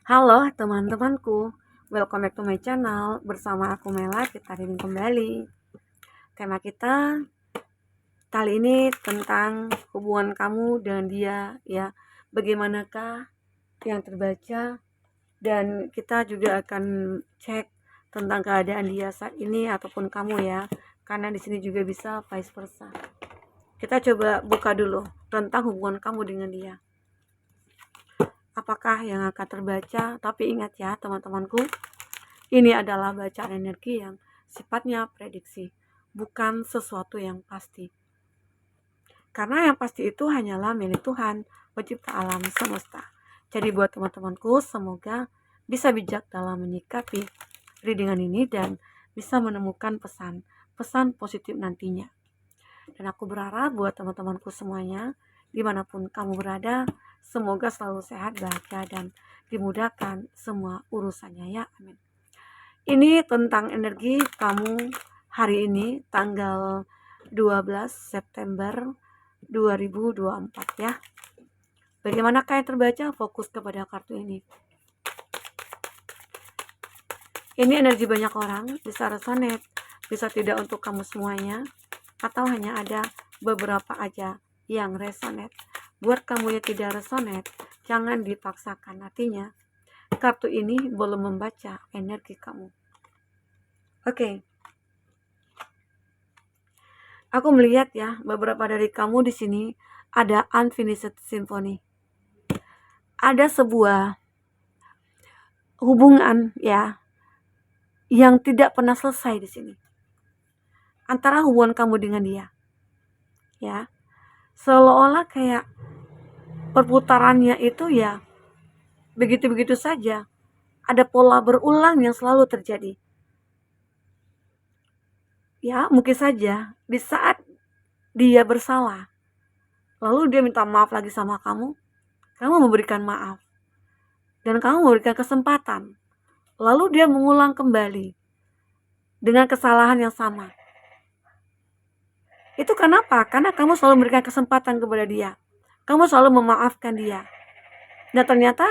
Halo teman-temanku, welcome back to my channel. Bersama aku Mela, kita reading kembali. Tema kita kali ini tentang hubungan kamu dengan dia, ya. Bagaimanakah yang terbaca, dan kita juga akan cek tentang keadaan dia saat ini ataupun kamu, ya. Karena di sini juga bisa vice versa. Kita coba buka dulu tentang hubungan kamu dengan dia. Apakah yang akan terbaca? Tapi ingat ya teman-temanku, ini adalah bacaan energi yang sifatnya prediksi, bukan sesuatu yang pasti. Karena yang pasti itu hanyalah milik Tuhan, pencipta alam semesta. Jadi buat teman-temanku, semoga bisa bijak dalam menyikapi readingan ini dan bisa menemukan pesan positif nantinya. Dan aku berharap buat teman-temanku semuanya, dimanapun kamu berada, semoga selalu sehat, bahagia, dan dimudahkan semua urusannya ya, amin. Ini tentang energi kamu hari ini tanggal 12 September 2024 ya. Bagaimanakah yang terbaca? Fokus kepada kartu ini. Ini energi banyak orang, bisa resonate, bisa tidak untuk kamu semuanya, atau hanya ada beberapa aja yang resonate. Buat kamu yang tidak resonate, jangan dipaksakan. Artinya, kartu ini belum membaca energi kamu. Oke. Aku melihat ya, beberapa dari kamu di sini ada unfinished symphony. Ada sebuah hubungan ya yang tidak pernah selesai di sini. Antara hubungan kamu dengan dia. Ya. Seolah-olah kayak perputarannya itu ya begitu-begitu saja. Ada pola berulang yang selalu terjadi. Ya, mungkin saja di saat dia bersalah, lalu dia minta maaf lagi sama kamu memberikan maaf. Dan kamu memberikan kesempatan. Lalu dia mengulang kembali dengan kesalahan yang sama. Itu kenapa? Karena kamu selalu memberikan kesempatan kepada dia. Kamu selalu memaafkan dia. Dan ternyata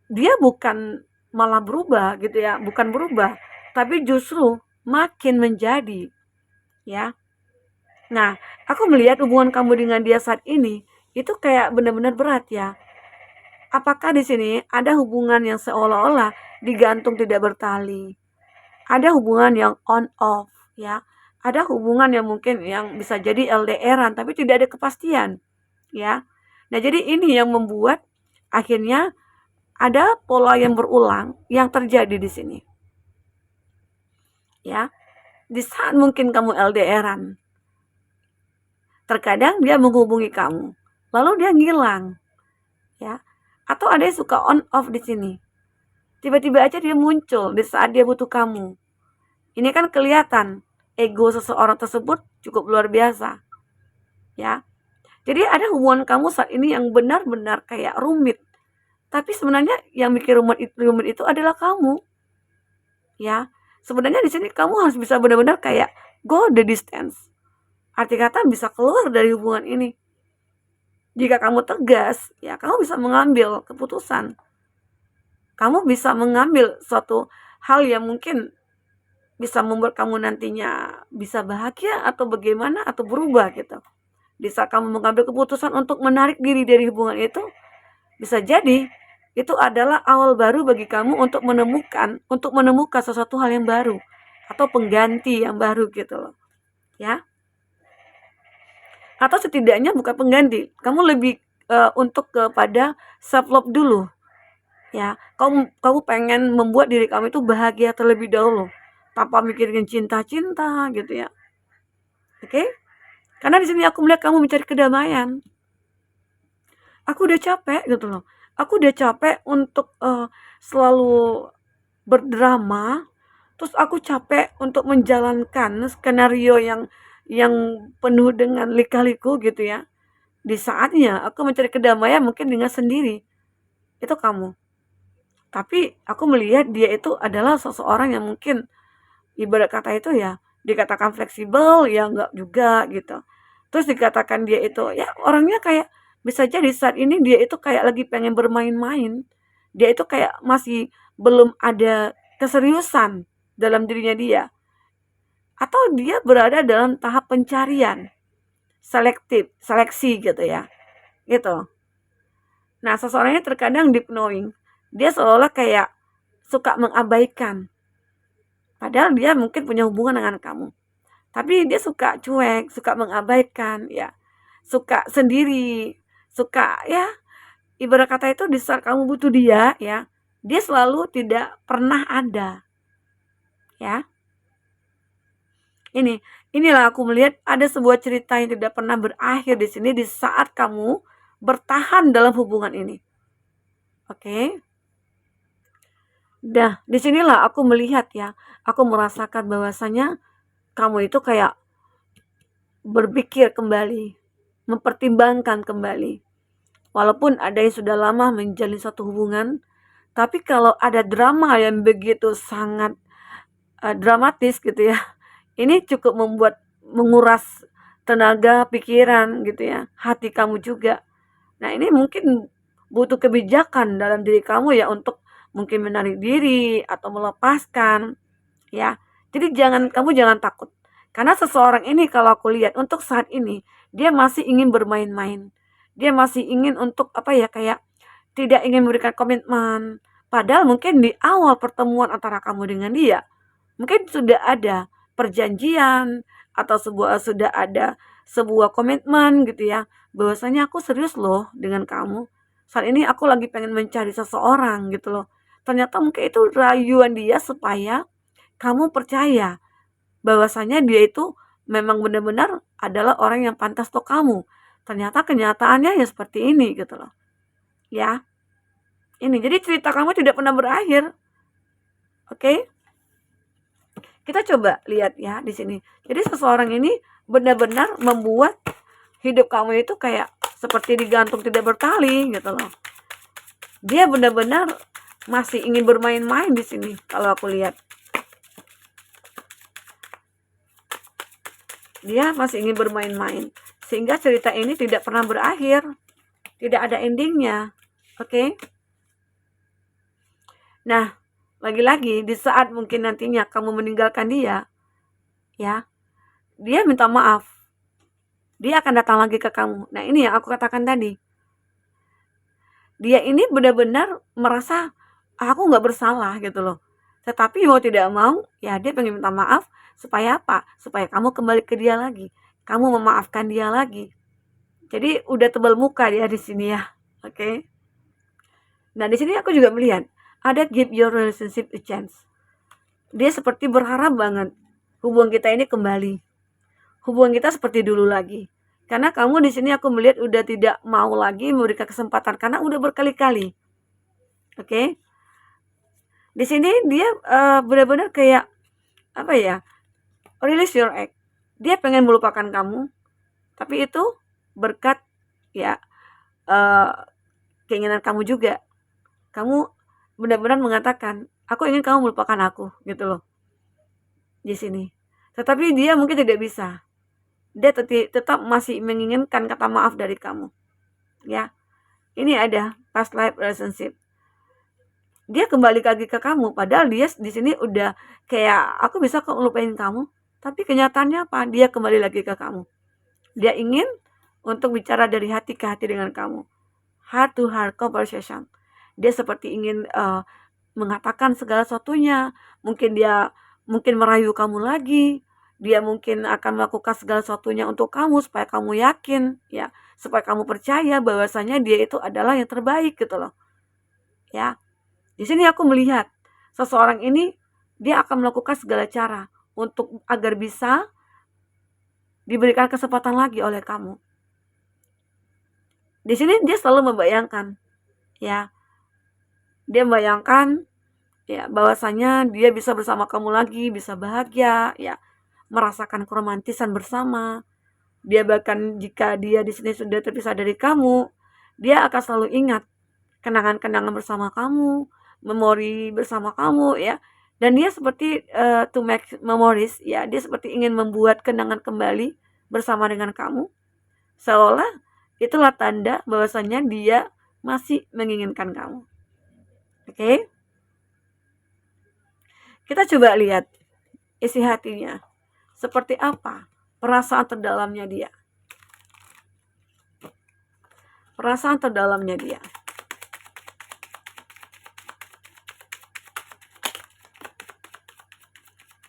dia bukan malah berubah gitu ya, bukan berubah, tapi justru makin menjadi ya. Nah, aku melihat hubungan kamu dengan dia saat ini itu kayak benar-benar berat ya. Apakah di sini ada hubungan yang seolah-olah digantung tidak bertali? Ada hubungan yang on off ya. Ada hubungan yang mungkin yang bisa jadi LDR-an tapi tidak ada kepastian ya. Nah, jadi ini yang membuat akhirnya ada pola yang berulang yang terjadi di sini. Ya. Di saat mungkin kamu LDR-an, terkadang dia menghubungi kamu, lalu dia ngilang. Ya. Atau ada yang suka on off di sini. Tiba-tiba aja dia muncul di saat dia butuh kamu. Ini kan kelihatan ego seseorang tersebut cukup luar biasa. Ya. Jadi ada hubungan kamu saat ini yang benar-benar kayak rumit. Tapi sebenarnya yang bikin rumit itu adalah kamu. Ya. Sebenarnya di sini kamu harus bisa benar-benar kayak go the distance. Arti kata bisa keluar dari hubungan ini. Jika kamu tegas, ya kamu bisa mengambil keputusan. Kamu bisa mengambil suatu hal yang mungkin bisa membuat kamu nantinya bisa bahagia atau bagaimana atau berubah gitu. Di saat kamu mengambil keputusan untuk menarik diri dari hubungan itu, bisa jadi itu adalah awal baru bagi kamu untuk menemukan sesuatu hal yang baru atau pengganti yang baru gitu loh. Ya. Atau setidaknya bukan pengganti, kamu lebih untuk kepada self love dulu. Ya, kamu pengen membuat diri kamu itu bahagia terlebih dahulu tanpa mikirin cinta-cinta gitu ya. Oke? Karena di sini aku melihat kamu mencari kedamaian. Aku udah capek gitu loh. Aku udah capek untuk selalu berdrama. Terus aku capek untuk menjalankan skenario yang penuh dengan lika-liku gitu ya. Di saatnya aku mencari kedamaian mungkin dengan sendiri. Itu kamu. Tapi aku melihat dia itu adalah seseorang yang mungkin ibarat kata itu ya dikatakan fleksibel ya enggak juga gitu. Terus dikatakan dia itu ya orangnya kayak bisa jadi saat ini dia itu kayak lagi pengen bermain-main dia itu kayak masih belum ada keseriusan dalam dirinya dia, atau dia berada dalam tahap pencarian, seleksi gitu ya, gitu. Nah, seseorang ini terkadang deep knowing, dia seolah kayak suka mengabaikan, padahal dia mungkin punya hubungan dengan kamu. Tapi dia suka cuek, suka mengabaikan, ya, suka sendiri, suka ya, ibarat kata itu di saat kamu butuh dia, ya, dia selalu tidak pernah ada, ya. Inilah aku melihat ada sebuah cerita yang tidak pernah berakhir di sini di saat kamu bertahan dalam hubungan ini. Oke. Dah, disinilah aku melihat ya, aku merasakan bahwasanya kamu itu kayak berpikir kembali, mempertimbangkan kembali. Walaupun ada yang sudah lama menjalin satu hubungan, tapi kalau ada drama yang begitu sangat dramatis gitu ya, ini cukup menguras tenaga, pikiran gitu ya, hati kamu juga. Nah, ini mungkin butuh kebijakan dalam diri kamu ya untuk mungkin menarik diri atau melepaskan ya. Jadi kamu jangan takut. Karena seseorang ini kalau aku lihat untuk saat ini dia masih ingin bermain-main. Dia masih ingin untuk apa ya, kayak tidak ingin memberikan komitmen. Padahal mungkin di awal pertemuan antara kamu dengan dia mungkin sudah ada perjanjian atau sudah ada sebuah komitmen gitu ya, bahwasanya aku serius loh dengan kamu. Saat ini aku lagi pengen mencari seseorang gitu loh. Ternyata mungkin itu rayuan dia supaya kamu percaya bahwasanya dia itu memang benar-benar adalah orang yang pantas untuk kamu. Ternyata kenyataannya ya seperti ini gitu loh. Ya. Ini jadi cerita kamu tidak pernah berakhir. Oke? Kita coba lihat ya di sini. Jadi seseorang ini benar-benar membuat hidup kamu itu kayak seperti digantung tidak bertali gitu loh. Dia benar-benar masih ingin bermain-main di sini kalau aku lihat. Dia masih ingin bermain-main. Sehingga cerita ini tidak pernah berakhir. Tidak ada endingnya. Oke? Nah, lagi-lagi di saat mungkin nantinya kamu meninggalkan dia, ya, dia minta maaf. Dia akan datang lagi ke kamu. Nah, ini yang aku katakan tadi. Dia ini benar-benar merasa aku nggak bersalah gitu loh. Tetapi mau tidak mau, ya dia pengen minta maaf supaya apa? Supaya kamu kembali ke dia lagi. Kamu memaafkan dia lagi. Jadi udah tebal muka dia di sini ya. Oke. Nah, di sini aku juga melihat ada give your relationship a chance. Dia seperti berharap banget hubungan kita ini kembali. Hubungan kita seperti dulu lagi. Karena kamu di sini aku melihat udah tidak mau lagi memberikan kesempatan karena udah berkali-kali. Oke. Di sini dia benar-benar kayak apa ya? Release your ex. Dia pengen melupakan kamu. Tapi itu berkat ya keinginan kamu juga. Kamu benar-benar mengatakan, aku ingin kamu melupakan aku, gitu loh. Di sini. Tetapi dia mungkin tidak bisa. Dia tetap masih menginginkan kata maaf dari kamu. Ya. Ini ada past life relationship. Dia kembali lagi ke kamu, padahal dia di sini udah kayak aku bisa kok ngelupain kamu, tapi kenyataannya apa? Dia kembali lagi ke kamu. Dia ingin untuk bicara dari hati ke hati dengan kamu. Heart to heart conversation. Dia seperti ingin mengatakan segala sesuatunya. Mungkin dia merayu kamu lagi. Dia mungkin akan melakukan segala sesuatunya untuk kamu supaya kamu yakin, ya, supaya kamu percaya bahwasanya dia itu adalah yang terbaik gitu loh. Ya. Di sini aku melihat seseorang ini dia akan melakukan segala cara untuk agar bisa diberikan kesempatan lagi oleh kamu. Di sini dia selalu membayangkan, ya, dia membayangkan ya bahwasanya dia bisa bersama kamu lagi, bisa bahagia, ya, merasakan keromantisan bersama. Dia bahkan jika dia di sini sudah terpisah dari kamu, dia akan selalu ingat kenangan-kenangan bersama kamu, memori bersama kamu, ya. Dan dia seperti to make memories, ya, dia seperti ingin membuat kenangan kembali bersama dengan kamu. Seolah itulah tanda bahwasanya dia masih menginginkan kamu. Oke, kita coba lihat isi hatinya. Seperti apa perasaan terdalamnya dia. Perasaan terdalamnya dia.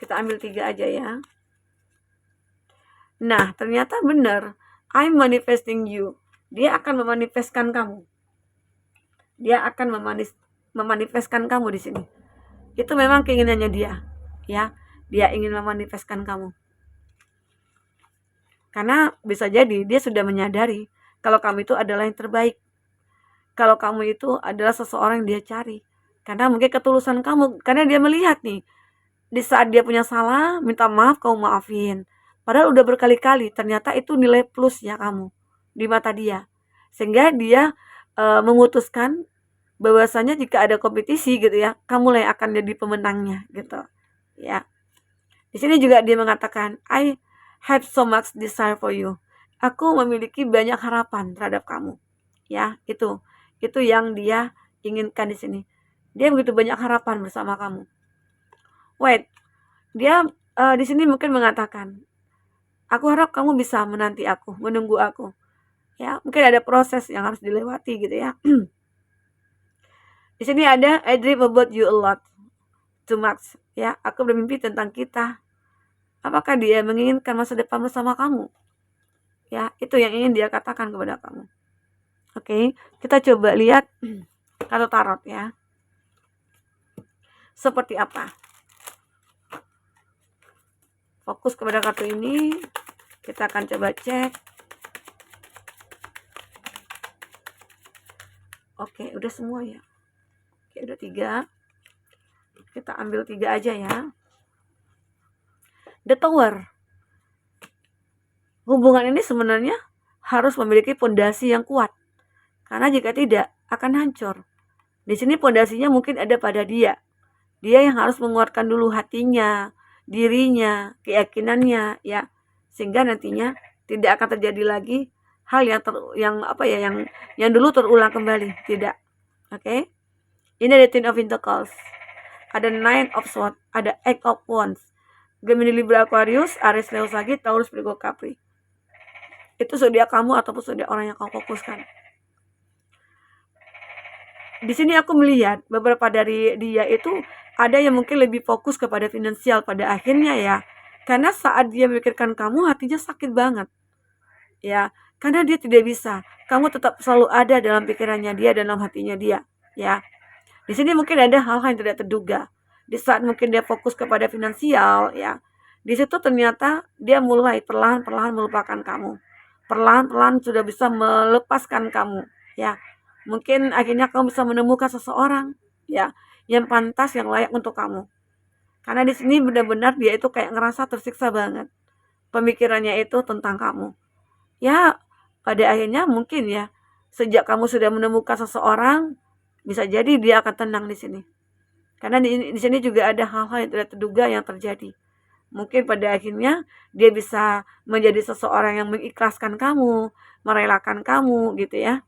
Kita ambil 3 aja ya. Nah, ternyata benar. I'm manifesting you. Dia akan memanifestkan kamu. Dia akan memanifestkan kamu di sini. Itu memang keinginannya dia, ya. Dia ingin memanifestkan kamu. Karena bisa jadi dia sudah menyadari kalau kamu itu adalah yang terbaik. Kalau kamu itu adalah seseorang yang dia cari. Karena mungkin ketulusan kamu, karena dia melihat nih, di saat dia punya salah, minta maaf, kamu maafin. Padahal udah berkali-kali, ternyata itu nilai plus ya kamu di mata dia. Sehingga dia memutuskan bahwasanya jika ada kompetisi gitu ya, kamu yang akan jadi pemenangnya gitu. Ya. Di sini juga dia mengatakan, I have so much desire for you. Aku memiliki banyak harapan terhadap kamu. Ya, itu yang dia inginkan di sini. Dia begitu banyak harapan bersama kamu. Wait, dia di sini mungkin mengatakan, aku harap kamu bisa menanti aku, menunggu aku. Ya, mungkin ada proses yang harus dilewati gitu ya. Di sini ada I dream about you a lot, too much. Ya, aku bermimpi tentang kita. Apakah dia menginginkan masa depan bersama kamu? Ya, itu yang ingin dia katakan kepada kamu. Oke, kita coba lihat kartu tarot ya. Seperti apa? Fokus kepada kartu ini. Kita akan coba cek. Oke, udah semua ya. Oke, udah 3. Kita ambil 3 aja ya. The Tower. Hubungan ini sebenarnya harus memiliki fondasi yang kuat. Karena jika tidak, akan hancur. Di sini fondasinya mungkin ada pada dia. Dia yang harus menguatkan dulu hatinya, dirinya, keyakinannya ya. Sehingga nantinya tidak akan terjadi lagi hal yang dulu terulang kembali, tidak. Oke? Ini ada Ten of Pentacles. Ada Nine of Swords, ada Eight of Wands. Gemini, Libra, Aquarius, Aries, Leo, Sagittarius, Taurus, Virgo, Capri. Itu zodiak kamu ataupun zodiak orang yang kamu fokuskan. Di sini aku melihat beberapa dari dia itu ada yang mungkin lebih fokus kepada finansial pada akhirnya ya. Karena saat dia memikirkan kamu hatinya sakit banget. Ya, karena dia tidak bisa. Kamu tetap selalu ada dalam pikirannya dia dan dalam hatinya dia, ya. Di sini mungkin ada hal-hal yang tidak terduga. Di saat mungkin dia fokus kepada finansial, ya. Di situ ternyata dia mulai perlahan-perlahan melupakan kamu. Perlahan-perlahan sudah bisa melepaskan kamu, ya. Mungkin akhirnya kamu bisa menemukan seseorang, ya, yang pantas, yang layak untuk kamu. Karena di sini benar-benar dia itu kayak ngerasa tersiksa banget. Pemikirannya itu tentang kamu. Ya, pada akhirnya mungkin ya, sejak kamu sudah menemukan seseorang, bisa jadi dia akan tenang di sini. Karena di sini juga ada hal-hal yang tidak terduga yang terjadi. Mungkin pada akhirnya dia bisa menjadi seseorang yang mengikhlaskan kamu, merelakan kamu gitu ya.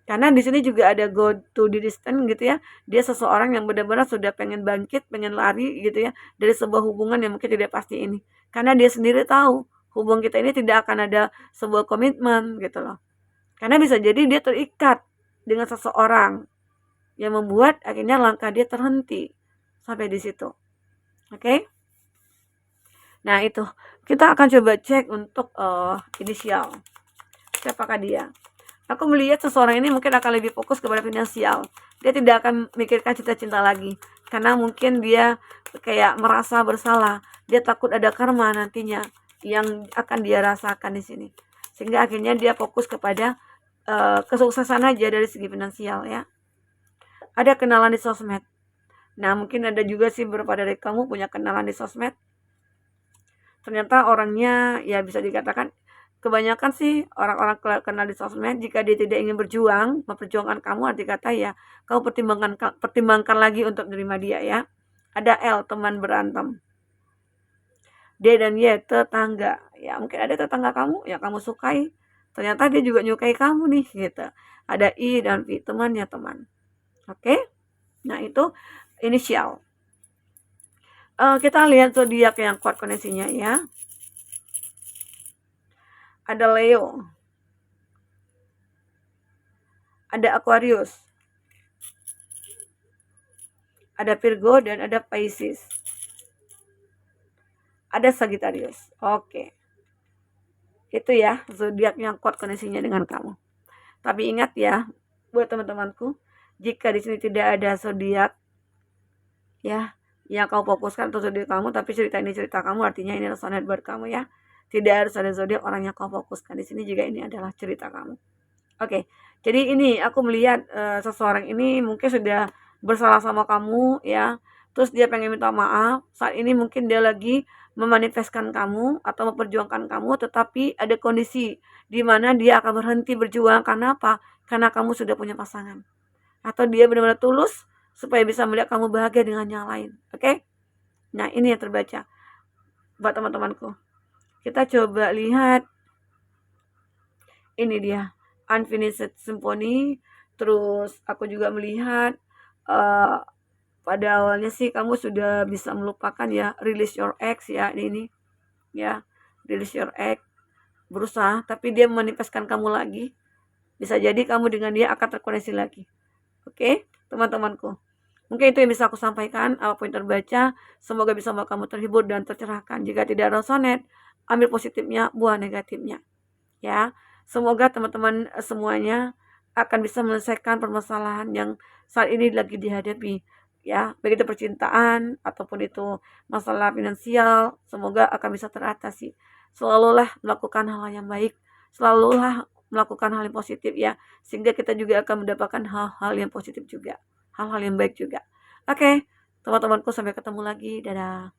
Karena di sini juga ada go to the distance gitu ya. Dia seseorang yang benar-benar sudah pengen bangkit, pengen lari gitu ya dari sebuah hubungan yang mungkin tidak pasti ini. Karena dia sendiri tahu hubungan kita ini tidak akan ada sebuah komitmen gitu loh. Karena bisa jadi dia terikat dengan seseorang yang membuat akhirnya langkah dia terhenti sampai di situ. Oke? Nah, itu. Kita akan coba cek untuk inisial. Siapakah dia? Aku melihat seseorang ini mungkin akan lebih fokus kepada finansial. Dia tidak akan memikirkan cinta-cinta lagi. Karena mungkin dia kayak merasa bersalah. Dia takut ada karma nantinya yang akan dia rasakan di sini. Sehingga akhirnya dia fokus kepada kesuksesan aja dari segi finansial ya. Ada kenalan di sosmed. Nah, mungkin ada juga sih beberapa dari kamu punya kenalan di sosmed. Ternyata orangnya ya bisa dikatakan kebanyakan sih orang-orang kenal di sosmed, jika dia tidak ingin berjuang, memperjuangkan kamu, arti kata ya, kamu pertimbangkan lagi untuk menerima dia ya. Ada L, teman berantem. D dan Y, tetangga. Ya, mungkin ada tetangga kamu yang kamu sukai. Ternyata dia juga nyukai kamu nih, gitu. Ada I dan V, temannya teman. Oke? Nah, itu inisial. Kita lihat zodiak yang kuat koneksinya ya. Ada Leo, ada Aquarius, ada Virgo, dan ada Pisces. Ada Sagittarius. Oke. Itu ya zodiak yang kuat koneksinya dengan kamu. Tapi ingat ya, buat teman-temanku, jika di sini tidak ada zodiak ya yang kau fokuskan untuk zodiak kamu, tapi cerita ini cerita kamu, artinya ini resonate buat kamu ya. Tidak harus ada zodiak orang yang kau fokuskan di sini jika ini adalah cerita kamu. Oke, jadi ini aku melihat seseorang ini mungkin sudah bersalah sama kamu ya. Terus dia pengen minta maaf. Saat ini mungkin dia lagi memanifestkan kamu atau memperjuangkan kamu, tetapi ada kondisi di mana dia akan berhenti berjuang karena apa? Karena kamu sudah punya pasangan. Atau dia benar-benar tulus supaya bisa melihat kamu bahagia dengan yang lain. Oke? Nah, ini yang terbaca buat teman-temanku. Kita coba lihat, ini dia Unfinished Symphony. Terus aku juga melihat pada awalnya sih kamu sudah bisa melupakan ya, release your ex ya, ini ya, release your ex, berusaha tapi dia memanifestkan kamu lagi. Bisa jadi kamu dengan dia akan terkoneksi lagi. Oke, teman-temanku. Mungkin itu yang bisa aku sampaikan, apapun yang terbaca, semoga bisa membuat kamu terhibur dan tercerahkan. Jika tidak resonate, ambil positifnya, buang negatifnya. Ya, semoga teman-teman semuanya akan bisa menyelesaikan permasalahan yang saat ini lagi dihadapi. Ya, baik itu percintaan ataupun itu masalah finansial, semoga akan bisa teratasi. Selalulah melakukan hal yang baik, selalulah melakukan hal yang positif ya, sehingga kita juga akan mendapatkan hal-hal yang positif juga, hal-hal yang baik juga. Oke, teman-temanku, sampai ketemu lagi, dadah.